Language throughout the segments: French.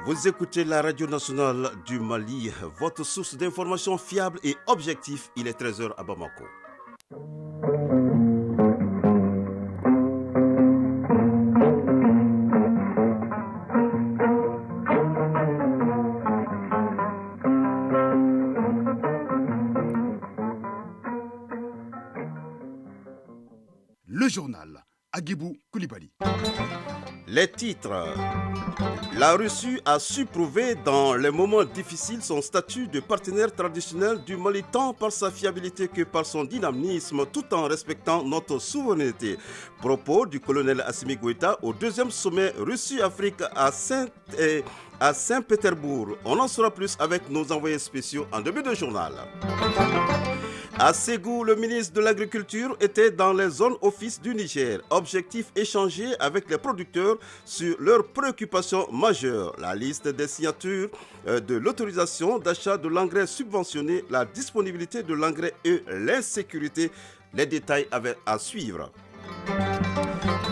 Vous écoutez la radio nationale du Mali, votre source d'information fiable et objective. Il est 13 heures à Bamako. Le journal Aguibou Koulibaly. Les titres. La Russie a su prouver dans les moments difficiles son statut de partenaire traditionnel du Mali tant par sa fiabilité que par son dynamisme tout en respectant notre souveraineté. Propos du colonel Assimi Goïta au deuxième sommet Russie-Afrique à Saint-Pétersbourg. On en saura plus avec nos envoyés spéciaux en début de journal. À Ségou, le ministre de l'Agriculture était dans les zones office du Niger. Objectif échanger avec les producteurs sur leurs préoccupations majeures. La liste des signatures de l'autorisation d'achat de l'engrais subventionné, la disponibilité de l'engrais et l'insécurité. Les détails à suivre.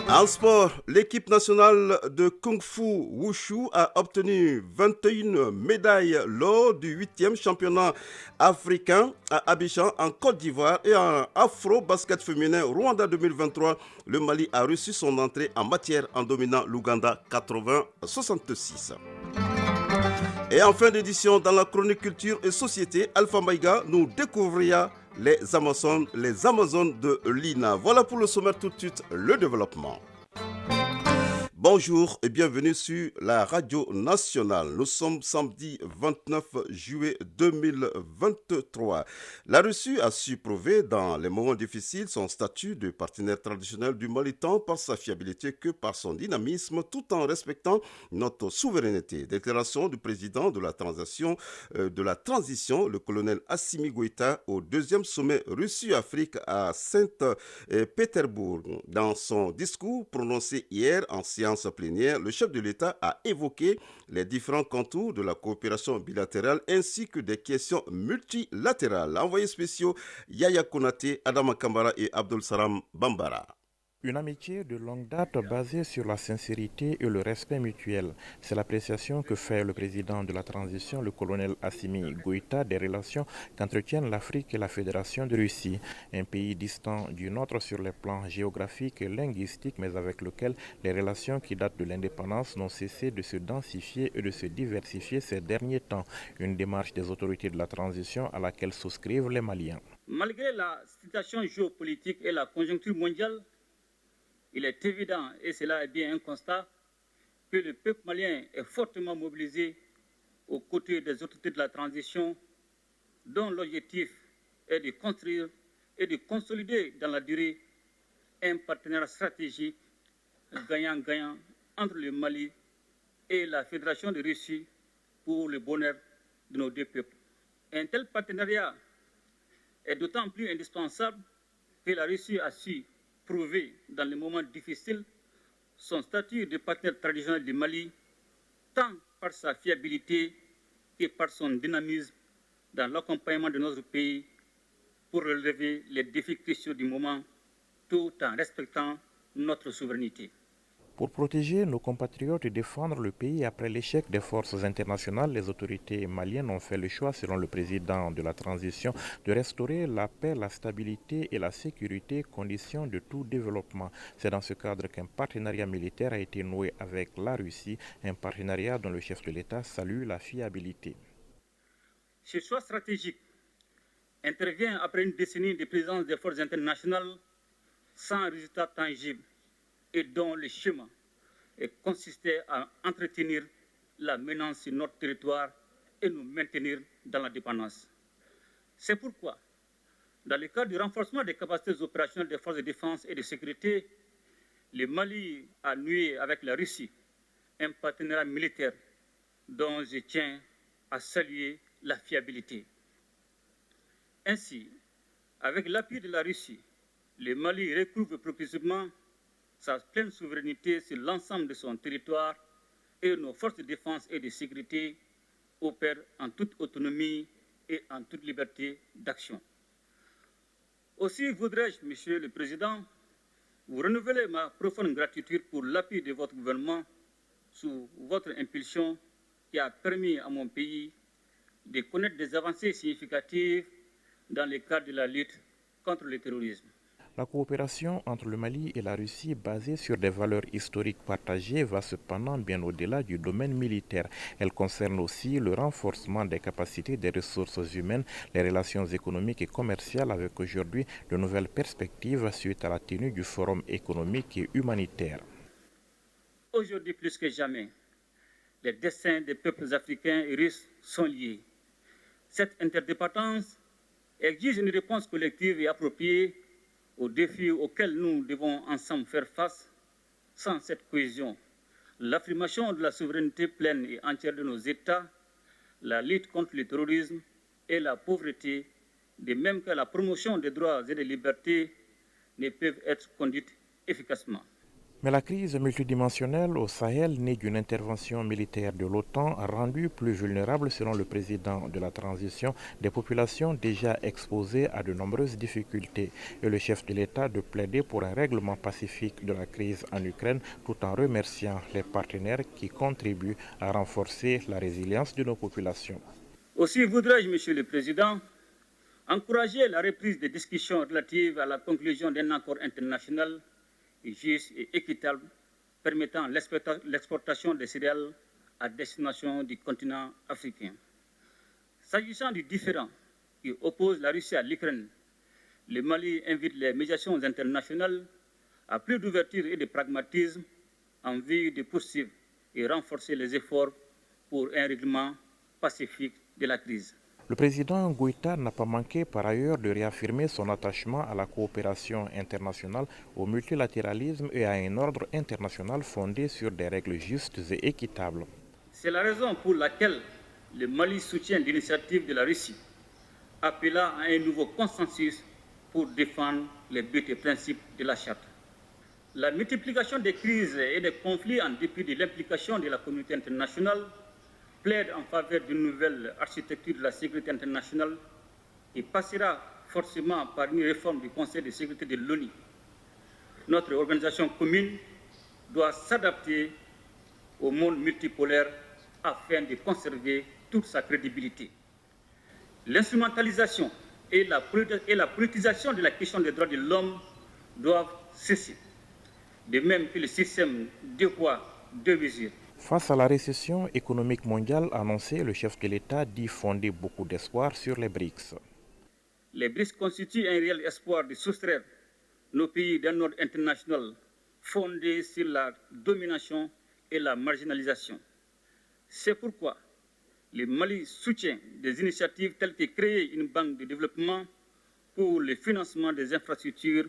En sport, l'équipe nationale de Kung Fu Wushu a obtenu 21 médailles lors du 8e championnat africain à Abidjan en Côte d'Ivoire et en Afro-Basket féminin Rwanda 2023. Le Mali a reçu son entrée en matière en dominant l'Ouganda 80-66. Et en fin d'édition, dans la chronique culture et société, Alpha Maïga nous découvrira les Amazones de l'INA. Voilà pour le sommaire, tout de suite, le développement. Bonjour et bienvenue sur la radio nationale. Nous sommes samedi 29 juillet 2023. La Russie a su prouver dans les moments difficiles son statut de partenaire traditionnel du Mali tant par sa fiabilité que par son dynamisme tout en respectant notre souveraineté. Déclaration du président de la transition, le colonel Assimi Goïta au deuxième sommet Russie-Afrique à Saint-Pétersbourg. Dans son discours prononcé hier en séance plénière, le chef de l'État a évoqué les différents contours de la coopération bilatérale ainsi que des questions multilatérales. Envoyés spéciaux Yaya Konaté, Adama Kambara et Abdul Salam Bambara. Une amitié de longue date basée sur la sincérité et le respect mutuel. C'est l'appréciation que fait le président de la transition, le colonel Assimi Goïta, des relations qu'entretiennent l'Afrique et la Fédération de Russie. Un pays distant du nôtre sur les plans géographiques et linguistiques, mais avec lequel les relations qui datent de l'indépendance n'ont cessé de se densifier et de se diversifier ces derniers temps. Une démarche des autorités de la transition à laquelle souscrivent les Maliens. Malgré la situation géopolitique et la conjoncture mondiale, il est évident, et cela est bien un constat, que le peuple malien est fortement mobilisé aux côtés des autorités de la transition, dont l'objectif est de construire et de consolider dans la durée un partenariat stratégique gagnant-gagnant entre le Mali et la Fédération de Russie pour le bonheur de nos deux peuples. Un tel partenariat est d'autant plus indispensable que la Russie a su prouver dans les moments difficiles son statut de partenaire traditionnel du Mali, tant par sa fiabilité que par son dynamisme dans l'accompagnement de notre pays pour relever les défis cruciaux du moment, tout en respectant notre souveraineté. Pour protéger nos compatriotes et défendre le pays après l'échec des forces internationales, les autorités maliennes ont fait le choix, selon le président de la transition, de restaurer la paix, la stabilité et la sécurité, conditions de tout développement. C'est dans ce cadre qu'un partenariat militaire a été noué avec la Russie, un partenariat dont le chef de l'État salue la fiabilité. Ce choix stratégique intervient après une décennie de présence des forces internationales sans résultat tangible et dont le schéma consistait à entretenir la menace sur notre territoire et nous maintenir dans la dépendance. C'est pourquoi, dans le cadre du renforcement des capacités opérationnelles des forces de défense et de sécurité, le Mali a noué avec la Russie un partenariat militaire dont je tiens à saluer la fiabilité. Ainsi, avec l'appui de la Russie, le Mali recouvre progressivement sa pleine souveraineté sur l'ensemble de son territoire et nos forces de défense et de sécurité opèrent en toute autonomie et en toute liberté d'action. Aussi voudrais-je, Monsieur le Président, vous renouveler ma profonde gratitude pour l'appui de votre gouvernement sous votre impulsion qui a permis à mon pays de connaître des avancées significatives dans le cadre de la lutte contre le terrorisme. La coopération entre le Mali et la Russie, basée sur des valeurs historiques partagées, va cependant bien au-delà du domaine militaire. Elle concerne aussi le renforcement des capacités des ressources humaines, les relations économiques et commerciales, avec aujourd'hui de nouvelles perspectives suite à la tenue du Forum économique et humanitaire. Aujourd'hui plus que jamais, les destins des peuples africains et russes sont liés. Cette interdépendance exige une réponse collective et appropriée aux défis auxquels nous devons ensemble faire face. Sans cette cohésion, l'affirmation de la souveraineté pleine et entière de nos États, la lutte contre le terrorisme et la pauvreté, de même que la promotion des droits et des libertés, ne peuvent être conduites efficacement. Mais la crise multidimensionnelle au Sahel, née d'une intervention militaire de l'OTAN, a rendu plus vulnérables, selon le président de la transition, des populations déjà exposées à de nombreuses difficultés. Et le chef de l'État de plaider pour un règlement pacifique de la crise en Ukraine, tout en remerciant les partenaires qui contribuent à renforcer la résilience de nos populations. Aussi voudrais-je, Monsieur le Président, encourager la reprise des discussions relatives à la conclusion d'un accord international juste et équitable permettant l'exportation des céréales à destination du continent africain. S'agissant du différend qui oppose la Russie à l'Ukraine, le Mali invite les médiations internationales à plus d'ouverture et de pragmatisme en vue de poursuivre et renforcer les efforts pour un règlement pacifique de la crise. Le président Goïta n'a pas manqué par ailleurs de réaffirmer son attachement à la coopération internationale, au multilatéralisme et à un ordre international fondé sur des règles justes et équitables. C'est la raison pour laquelle le Mali soutient l'initiative de la Russie, appelant à un nouveau consensus pour défendre les buts et principes de la Charte. La multiplication des crises et des conflits en dépit de l'implication de la communauté internationale plaide en faveur d'une nouvelle architecture de la sécurité internationale et passera forcément par une réforme du Conseil de sécurité de l'ONU. Notre organisation commune doit s'adapter au monde multipolaire afin de conserver toute sa crédibilité. L'instrumentalisation et la politisation de la question des droits de l'homme doivent cesser, de même que le système deux poids, deux mesures. Face à la récession économique mondiale annoncée, le chef de l'État dit fonder beaucoup d'espoir sur les BRICS. Les BRICS constituent un réel espoir de soustraire nos pays d'un ordre international fondé sur la domination et la marginalisation. C'est pourquoi le Mali soutient des initiatives telles que créer une banque de développement pour le financement des infrastructures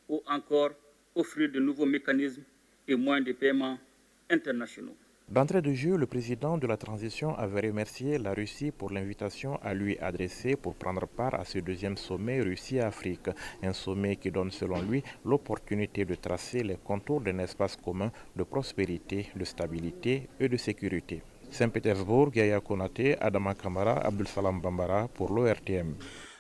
ou encore offrir de nouveaux mécanismes et moyens de paiement internationaux. D'entrée de jeu, le président de la transition avait remercié la Russie pour l'invitation à lui adressée pour prendre part à ce deuxième sommet Russie-Afrique. Un sommet qui donne selon lui l'opportunité de tracer les contours d'un espace commun de prospérité, de stabilité et de sécurité. Saint-Pétersbourg, Yaya Konaté, Adama Kamara, Abdul Salam Bambara pour l'ORTM.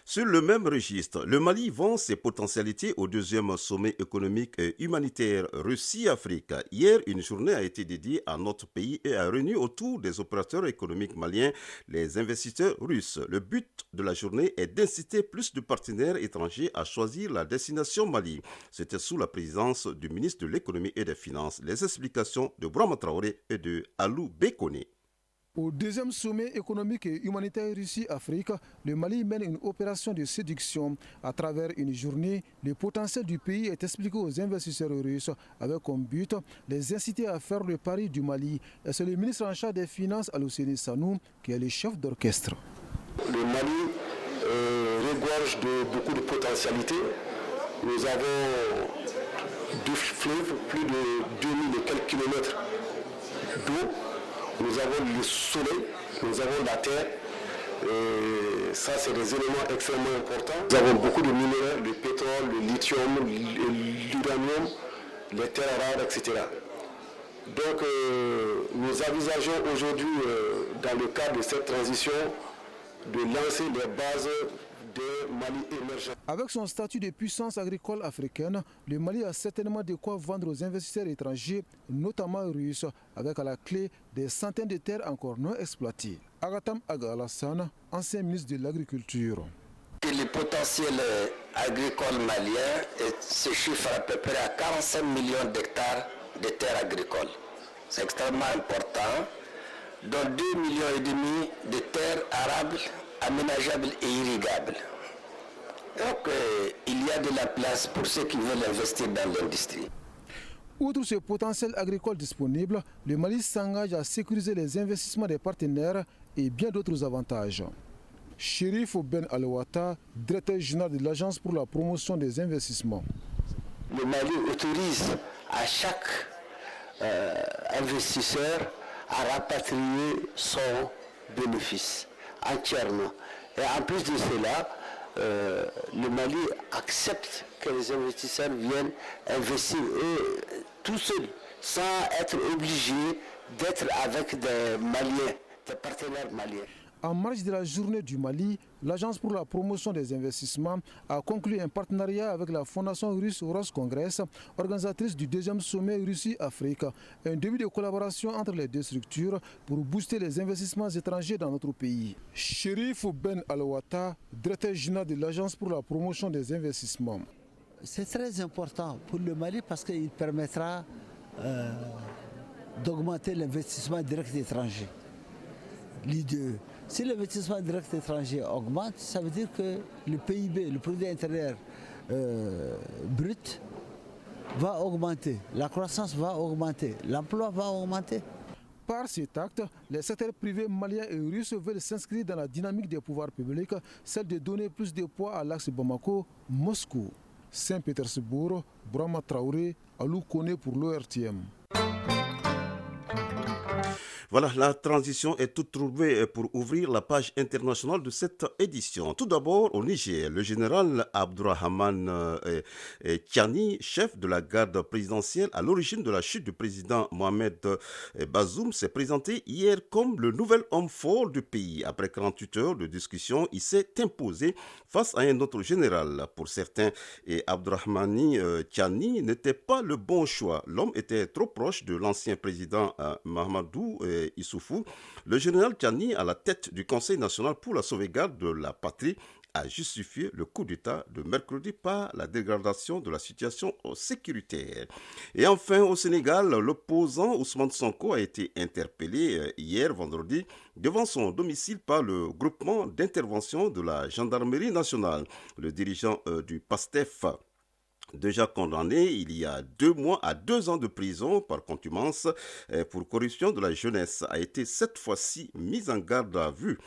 Sur le même registre, le Mali vend ses potentialités au deuxième sommet économique et humanitaire Russie-Afrique. Hier, une journée a été dédiée à notre pays et a réuni autour des opérateurs économiques maliens les investisseurs russes. Le but de la journée est d'inciter plus de partenaires étrangers à choisir la destination Mali. C'était sous la présidence du ministre de l'économie et des finances. Les explications de Brahma Traoré et de Alou Bekone. Au deuxième sommet économique et humanitaire Russie-Afrique, le Mali mène une opération de séduction. À travers une journée, le potentiel du pays est expliqué aux investisseurs russes avec comme but les inciter à faire le pari du Mali. Et c'est le ministre en charge des Finances, Alou-Seni Sanou, qui est le chef d'orchestre. Le Mali regorge de beaucoup de potentialités. Nous avons deux fleuves, plus de 2000 et quelques kilomètres d'eau. Nous avons le soleil, nous avons la terre, et ça c'est des éléments extrêmement importants. Nous avons beaucoup de minéraux, le pétrole, le lithium, l'uranium, les terres rares, etc. Donc nous envisageons aujourd'hui, dans le cadre de cette transition, de lancer les bases d'un Mali émergent. Avec son statut de puissance agricole africaine, le Mali a certainement de quoi vendre aux investisseurs étrangers, notamment russes, avec à la clé des centaines de terres encore non exploitées. Agatam Aga Alassane, ancien ministre de l'Agriculture. Le potentiel agricole malien se chiffre à peu près à 45 millions d'hectares de terres agricoles. C'est extrêmement important, dont 2,5 millions de terres arables, aménageables et irrigables. Donc il y a de la place pour ceux qui veulent investir dans l'industrie. Outre ce potentiel agricole disponible, le Mali s'engage à sécuriser les investissements des partenaires et bien d'autres avantages. Chérif Ben Alouata, directeur général de l'Agence pour la promotion des investissements. Le Mali autorise à chaque investisseur à rapatrier son bénéfice entièrement. Et en plus de cela, le Mali accepte que les investisseurs viennent investir tout seuls, sans être obligés d'être avec des Maliens, des partenaires maliens. En marge de la journée du Mali, l'Agence pour la promotion des investissements a conclu un partenariat avec la fondation russe Roscongress, organisatrice du 2e sommet Russie-Afrique. Un début de collaboration entre les deux structures pour booster les investissements étrangers dans notre pays. Chérif Ben Alouata, directeur général de l'Agence pour la promotion des investissements. C'est très important pour le Mali parce qu'il permettra d'augmenter l'investissement direct étranger. L'idée, si l'investissement direct étranger augmente, ça veut dire que le PIB, le produit intérieur brut, va augmenter, la croissance va augmenter, l'emploi va augmenter. Par cet acte, les secteurs privés maliens et russes veulent s'inscrire dans la dynamique des pouvoirs publics, celle de donner plus de poids à l'axe Bamako-Moscou. Saint-Pétersbourg, Brahma Traoré, Alou Kone pour l'ORTM. Voilà, la transition est toute trouvée pour ouvrir la page internationale de cette édition. Tout d'abord, au Niger, le général Abdourahmane Tiani, chef de la garde présidentielle à l'origine de la chute du président Mohamed Bazoum, s'est présenté hier comme le nouvel homme fort du pays. Après 48 heures de discussion, il s'est imposé face à un autre général. Pour certains, Abdourahmane Tiani n'était pas le bon choix. L'homme était trop proche de l'ancien président Mahamadou Issoufou. Le général Tiani, à la tête du Conseil national pour la sauvegarde de la patrie, a justifié le coup d'État de mercredi par la dégradation de la situation sécuritaire. Et enfin, au Sénégal, l'opposant Ousmane Sonko a été interpellé hier vendredi devant son domicile par le groupement d'intervention de la gendarmerie nationale. Le dirigeant du PASTEF, déjà condamné il y a 2 mois à 2 ans de prison par contumace pour corruption de la jeunesse, a été cette fois-ci mis en garde à vue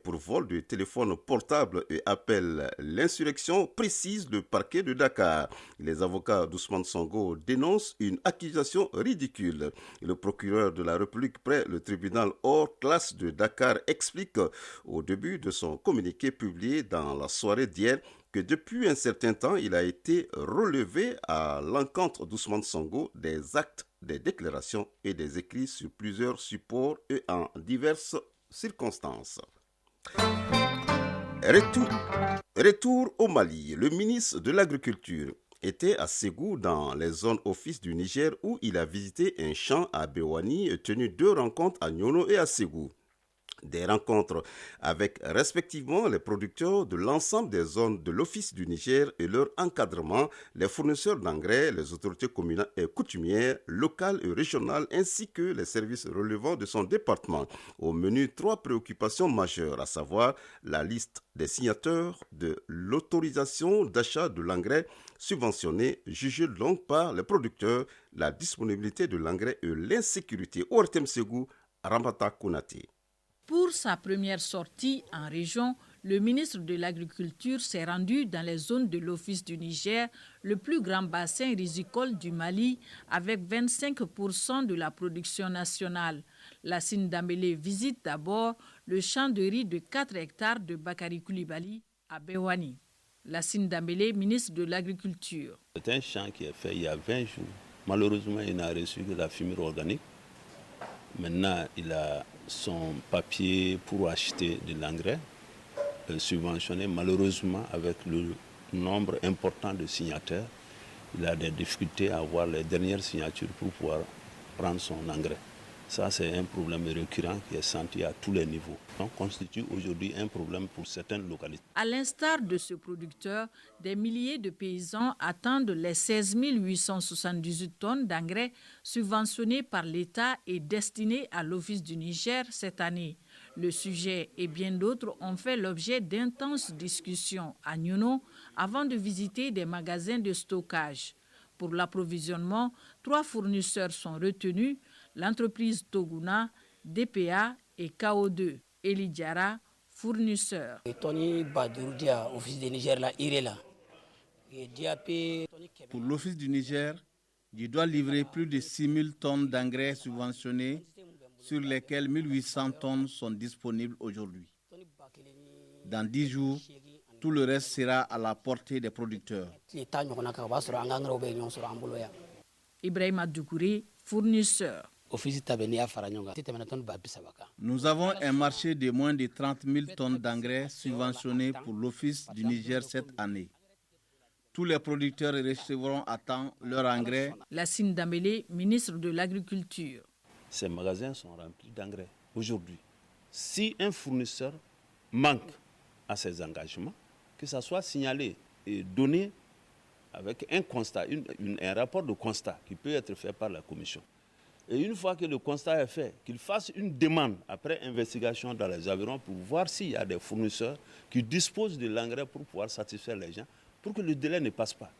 pour vol de téléphone portable et appelle l'insurrection, précise le parquet de Dakar. Les avocats d'Ousmane Sonko dénoncent une accusation ridicule. Le procureur de la République près le tribunal hors classe de Dakar explique au début de son communiqué publié dans la soirée d'hier que depuis un certain temps, il a été relevé à l'encontre d'Ousmane Sonko des actes, des déclarations et des écrits sur plusieurs supports et en diverses circonstances. Retour au Mali. Le ministre de l'Agriculture était à Ségou dans les zones office du Niger où il a visité un champ à Béouani et tenu 2 rencontres à Nyono et à Ségou. Des rencontres avec respectivement les producteurs de l'ensemble des zones de l'Office du Niger et leur encadrement, les fournisseurs d'engrais, les autorités communales et coutumières, locales et régionales, ainsi que les services relevant de son département. Au menu, 3 préoccupations majeures, à savoir la liste des signataires de l'autorisation d'achat de l'engrais subventionné, jugé donc par les producteurs, la disponibilité de l'engrais et l'insécurité. ORTM Ségou, Ramata Kounati. Pour sa première sortie en région, le ministre de l'Agriculture s'est rendu dans les zones de l'Office du Niger, le plus grand bassin risicole du Mali, avec 25% de la production nationale. Lassine Dambélé visite d'abord le champ de riz de 4 hectares de Bakari Koulibaly à Béouani. Lassine Dambélé, ministre de l'Agriculture. C'est un champ qui est fait il y a 20 jours. Malheureusement, il n'a reçu que la fumure organique. Maintenant, il a son papier pour acheter de l'engrais. subventionné. Malheureusement, avec le nombre important de signataires, il a des difficultés à avoir les dernières signatures pour pouvoir prendre son engrais. Ça, c'est un problème récurrent qui est senti à tous les niveaux. Donc, constitue aujourd'hui un problème pour certaines localités. À l'instar de ce producteur, des milliers de paysans attendent les 16 878 tonnes d'engrais subventionnés par l'État et destinés à l'Office du Niger cette année. Le sujet et bien d'autres ont fait l'objet d'intenses discussions à Nyono avant de visiter des magasins de stockage. Pour l'approvisionnement, 3 fournisseurs sont retenus, l'entreprise Toguna, DPA et KO2. Eli Diara, fournisseur. Pour l'Office du Niger, je dois livrer plus de 6 000 tonnes d'engrais subventionnés, sur lesquels 1 800 tonnes sont disponibles aujourd'hui. Dans 10 jours, tout le reste sera à la portée des producteurs. Ibrahima Doukouré, fournisseur. Nous avons un marché de moins de 30 000 tonnes d'engrais subventionnés pour l'Office du Niger cette année. Tous les producteurs recevront à temps leur engrais. Lassine Dambélé, ministre de l'Agriculture. Ces magasins sont remplis d'engrais aujourd'hui. Si un fournisseur manque à ses engagements, que ça soit signalé et donné avec un constat, un rapport de constat qui peut être fait par la commission. Et une fois que le constat est fait, qu'il fasse une demande après investigation dans les environs pour voir s'il y a des fournisseurs qui disposent de l'engrais pour pouvoir satisfaire les gens, pour que le délai ne passe pas.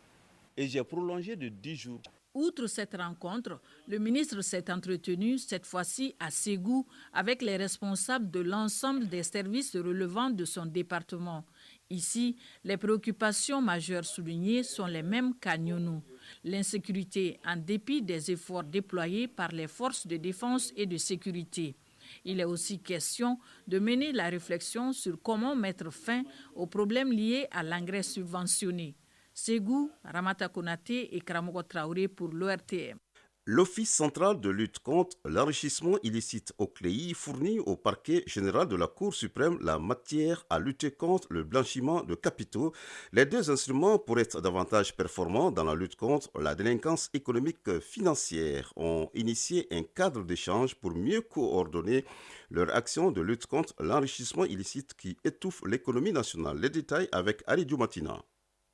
Et j'ai prolongé de 10 jours. Outre cette rencontre, le ministre s'est entretenu cette fois-ci à Ségou avec les responsables de l'ensemble des services relevant de son département. Ici, les préoccupations majeures soulignées sont les mêmes qu'à Nyono. L'insécurité en dépit des efforts déployés par les forces de défense et de sécurité. Il est aussi question de mener la réflexion sur comment mettre fin aux problèmes liés à l'engrais subventionné. Ségou, Ramata Konaté et Karamogo Traoré pour l'ORTM. L'Office central de lutte contre l'enrichissement illicite au CLEI fournit au parquet général de la Cour suprême la matière à lutter contre le blanchiment de capitaux. Les 2 instruments, pour être davantage performants dans la lutte contre la délinquance économique financière, ont initié un cadre d'échange pour mieux coordonner leur action de lutte contre l'enrichissement illicite qui étouffe l'économie nationale. Les détails avec Aridou Matina.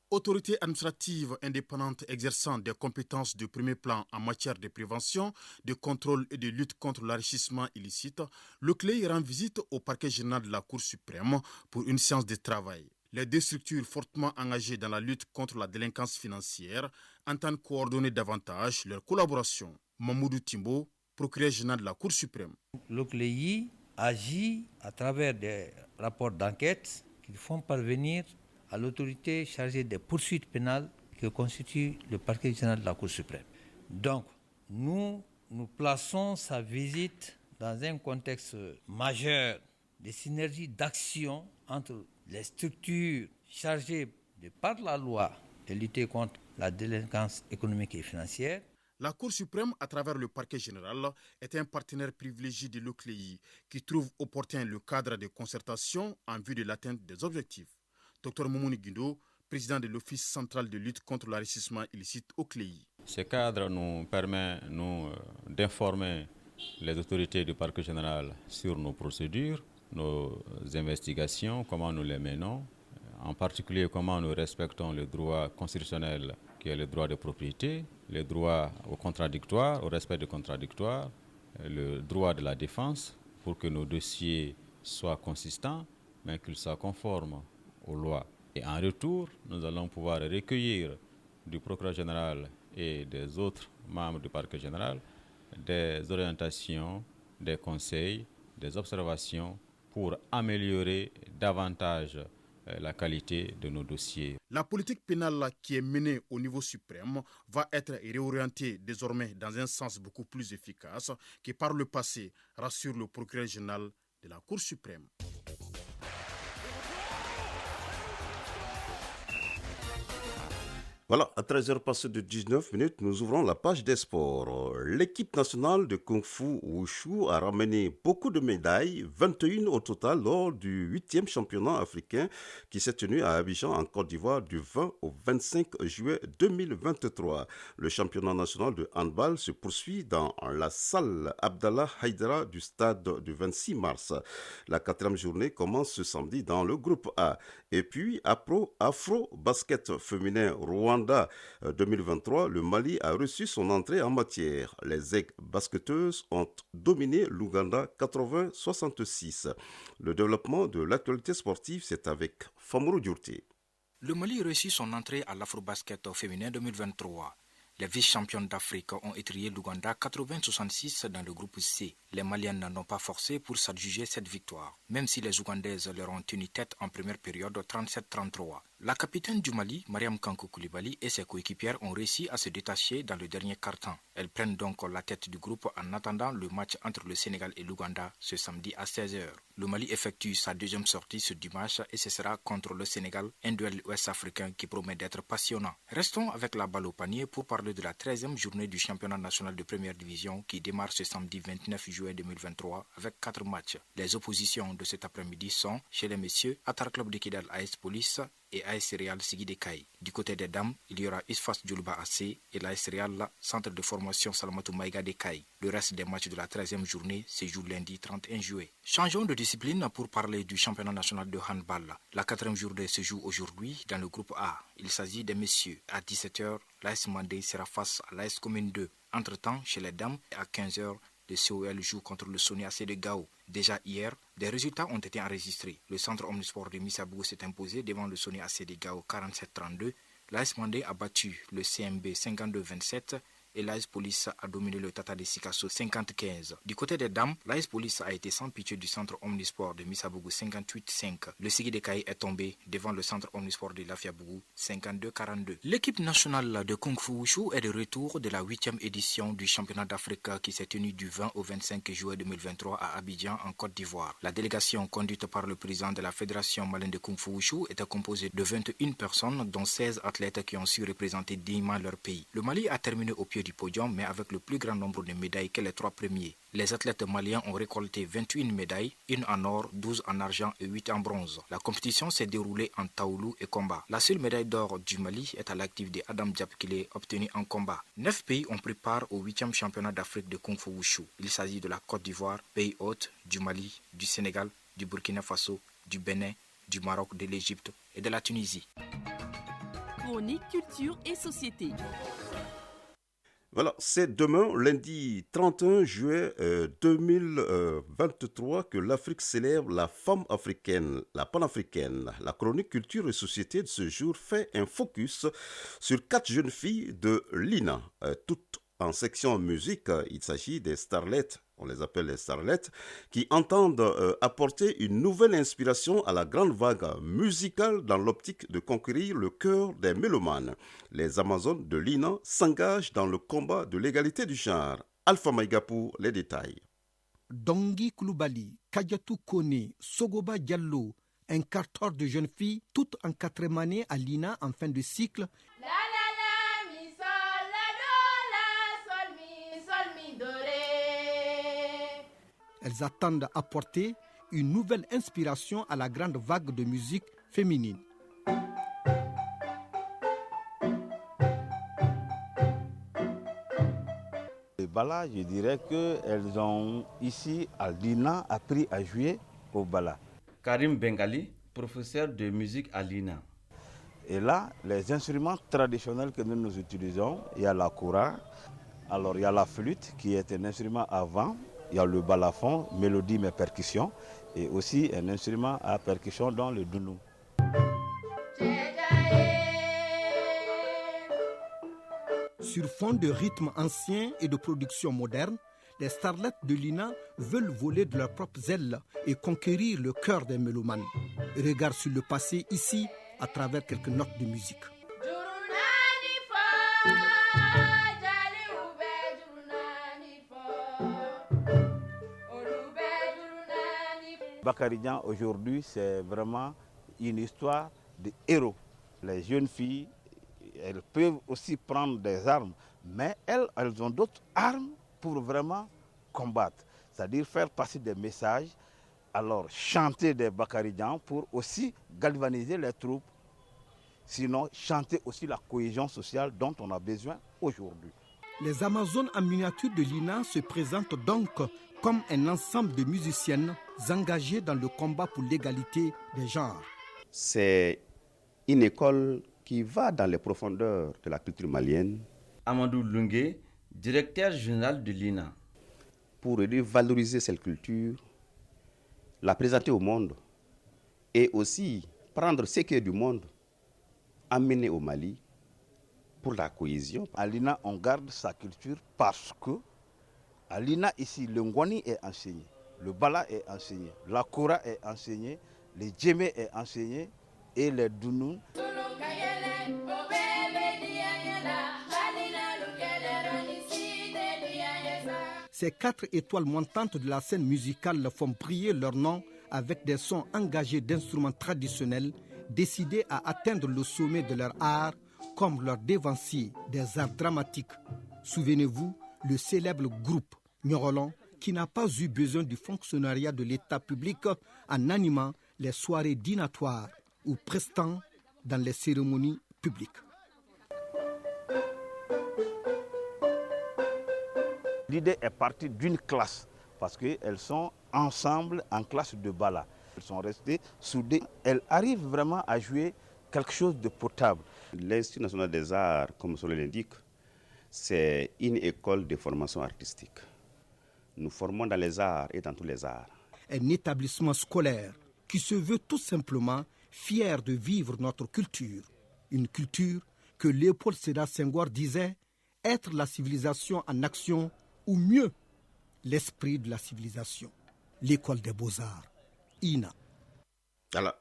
Autorité administrative indépendante exerçant des compétences de premier plan en matière de prévention, de contrôle et de lutte contre l'enrichissement illicite, le CLEI rend visite au parquet général de la Cour suprême pour une séance de travail. Les 2 structures fortement engagées dans la lutte contre la délinquance financière entendent coordonner davantage leur collaboration. Mamoudou Timbo, procureur général de la Cour suprême. Le CLEI agit à travers des rapports d'enquête qu'ils font parvenir à l'autorité chargée des poursuites pénales que constitue le parquet général de la Cour suprême. Donc, nous plaçons sa visite dans un contexte majeur de synergie d'action entre les structures chargées par la loi de lutter contre la délinquance économique et financière. La Cour suprême, à travers le parquet général, est un partenaire privilégié de l'OCLEI qui trouve opportun le cadre de concertation en vue de l'atteinte des objectifs. Dr Moumouni Guindo, président de l'Office central de lutte contre l'enrichissement illicite au CLEI. Ce cadre nous permet d'informer les autorités du parquet général sur nos procédures, nos investigations, comment nous les menons, en particulier comment nous respectons le droit constitutionnel qui est le droit de propriété, le droit au contradictoire, au respect du contradictoire, le droit de la défense pour que nos dossiers soient consistants, mais qu'ils soient conformes aux lois. Et en retour, nous allons pouvoir recueillir du procureur général et des autres membres du parquet général des orientations, des conseils, des observations pour améliorer davantage la qualité de nos dossiers. La politique pénale qui est menée au niveau suprême va être réorientée désormais dans un sens beaucoup plus efficace que par le passé, rassure le procureur général de la Cour suprême. Voilà, à 13h passé de 19 minutes, nous ouvrons la page des sports. L'équipe nationale de Kung Fu Wushu a ramené beaucoup de médailles, 21 au total lors du 8e championnat africain qui s'est tenu à Abidjan en Côte d'Ivoire du 20 au 25 juillet 2023. Le championnat national de handball se poursuit dans la salle Abdallah Haïdara du stade du 26 mars. La 4e journée commence ce samedi dans le groupe A. Et puis, Afro Basket féminin Rwanda 2023, le Mali a reçu son entrée en matière. Les aigles basketteuses ont dominé l'Ouganda 80-66. Le développement de l'actualité sportive, c'est avec Famourou Djourti. Le Mali réussit son entrée à l'Afro-Basket féminin 2023. Les vice-championnes d'Afrique ont étrié l'Ouganda 80-66 dans le groupe C. Les Maliennes n'ont pas forcé pour s'adjuger cette victoire, même si les Ougandaises leur ont tenu tête en première période 37-33. La capitaine du Mali, Mariam Kankou Koulibaly, et ses coéquipières ont réussi à se détacher dans le dernier quart-temps. Elles prennent donc la tête du groupe en attendant le match entre le Sénégal et l'Ouganda ce samedi à 16h. Le Mali effectue sa deuxième sortie ce dimanche et ce sera contre le Sénégal, un duel ouest-africain qui promet d'être passionnant. Restons avec la balle au panier pour parler de la 13e journée du championnat national de première division qui démarre ce samedi 29 juillet 2023 avec 4 matchs. Les oppositions de cet après-midi sont, chez les messieurs, Atar Club de Kidal AS Police et AS Real Sigui de Kai. Du côté des dames, il y aura Isfas Djoulouba AC et l'AS Real Centre de formation Salamatou Maïga de Kai. Le reste des matchs de la 13e journée se joue lundi 31 juillet. Changeons de discipline pour parler du championnat national de handball. La 4e journée se joue aujourd'hui dans le groupe A. Il s'agit des messieurs. À 17h, l'AS Mandé sera face à l'AS Commune 2. Entre-temps, chez les dames, à 15h, le COL joue contre le Sony AC de Gao. Déjà hier, des résultats ont été enregistrés. Le centre Omnisport de Missabou s'est imposé devant le Sony AC de Gao 47-32. L'AS Mandé a battu le CMB 52-27 et l'AS Police a dominé le Tata de Sikasso 50-15. Du côté des dames, l'AS Police a été sans pitié du centre Omnisport de Missabougou 58-5. Le Sigui de Kai est tombé devant le centre Omnisport de Lafiabougou 52-42. L'équipe nationale de Kung Fu Wushu est de retour de la 8e édition du championnat d'Afrique qui s'est tenue du 20 au 25 juillet 2023 à Abidjan en Côte d'Ivoire. La délégation conduite par le président de la Fédération malienne de Kung Fu Wushu était composée de 21 personnes dont 16 athlètes qui ont su représenter dignement leur pays. Le Mali a terminé au pied du podium mais avec le plus grand nombre de médailles que les 3 premiers. Les athlètes maliens ont récolté 28 médailles, 1 en or, 12 en argent et 8 en bronze. La compétition s'est déroulée en taoulou et combat. La seule médaille d'or du Mali est à l'actif de Adam Diapkile obtenue en combat. 9 pays ont pris part au 8e championnat d'Afrique de Kung Fu Wushu. Il s'agit de la Côte d'Ivoire, pays hôte, du Mali, du Sénégal, du Burkina Faso, du Bénin, du Maroc, de l'Égypte et de la Tunisie. Chronique culture et société. Voilà, c'est demain, lundi 31 juillet 2023, que l'Afrique célèbre la femme africaine, la panafricaine. La chronique culture et société de ce jour fait un focus sur 4 jeunes filles de l'INA, toutes en section musique. Il s'agit des starlets, on les appelle les starlets, qui entendent apporter une nouvelle inspiration à la grande vague musicale dans l'optique de conquérir le cœur des mélomanes. Les Amazones de l'INA s'engagent dans le combat de l'égalité du genre. Alpha Maïga pour les détails. Dongi Koulibaly, Kadiatou Kone, Sogoba Diallo, un quart de jeunes filles, toutes en 4e année à l'INA en fin de cycle. Elles attendent apporter une nouvelle inspiration à la grande vague de musique féminine. Les Bala, je dirais qu'elles ont ici à l'INA appris à jouer au Bala. Karim Bengali, professeur de musique à l'INA. Et là, les instruments traditionnels que nous utilisons, il y a la koura, alors il y a la flûte qui est un instrument à vent. Il y a le balafon, mélodie mais percussion, et aussi un instrument à percussion dans le dounou. Sur fond de rythme ancien et de production moderne, les starlets de l'INA veulent voler de leurs propres ailes et conquérir le cœur des mélomanes. Regard sur le passé ici, à travers quelques notes de musique. Bakarijan aujourd'hui, c'est vraiment une histoire de héros. Les jeunes filles elles peuvent aussi prendre des armes, mais elles ont d'autres armes pour vraiment combattre. C'est-à-dire faire passer des messages, alors chanter des Bakaridians pour aussi galvaniser les troupes, sinon chanter aussi la cohésion sociale dont on a besoin aujourd'hui. Les Amazones en miniature de l'INA se présentent donc comme un ensemble de musiciennes engagées dans le combat pour l'égalité des genres. C'est une école qui va dans les profondeurs de la culture malienne. Amadou Lungue, directeur général de l'INA. Pour valoriser cette culture, la présenter au monde et aussi prendre ce qui est du monde, amener au Mali pour la cohésion. À l'INA, on garde sa culture parce que à l'INA, ici, le Ngwani est enseigné, le Bala est enseigné, la Kora est enseigné, le Djemé est enseigné et les Dounou. Ces 4 étoiles montantes de la scène musicale font briller leur nom avec des sons engagés d'instruments traditionnels décidés à atteindre le sommet de leur art comme leur dévancier des arts dramatiques. Souvenez-vous, le célèbre groupe Nyorolon qui n'a pas eu besoin du fonctionnariat de l'État public en animant les soirées dînatoires ou prestant dans les cérémonies publiques. L'idée est partie d'une classe parce qu'elles sont ensemble en classe de Bala. Elles sont restées soudées. Elles arrivent vraiment à jouer quelque chose de potable. L'Institut national des arts, comme son nom l'indique, c'est une école de formation artistique. Nous formons dans les arts et dans tous les arts. Un établissement scolaire qui se veut tout simplement fier de vivre notre culture. Une culture que Léopold Sédar Senghor disait être la civilisation en action ou mieux, l'esprit de la civilisation. L'école des beaux-arts, INA. Alors,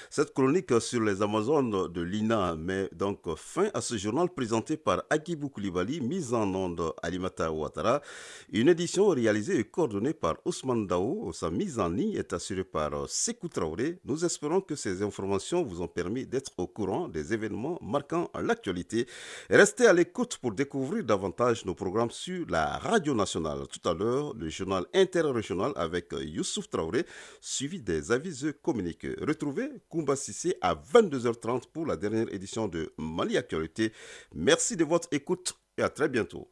cette chronique sur les Amazones de l'INA met donc fin à ce journal présenté par Agibou Koulibaly, mise en onde Alimata Ouattara. Une édition réalisée et coordonnée par Ousmane Dao. Sa mise en ligne est assurée par Sékou Traoré. Nous espérons que ces informations vous ont permis d'être au courant des événements marquant l'actualité. Restez à l'écoute pour découvrir davantage nos programmes sur la radio nationale. Tout à l'heure, le journal interrégional avec Youssouf Traoré, suivi des avis communiqués. Retrouvez Koumba Sissé à 22h30 pour la dernière édition de Mali Actualité. Merci de votre écoute et à très bientôt.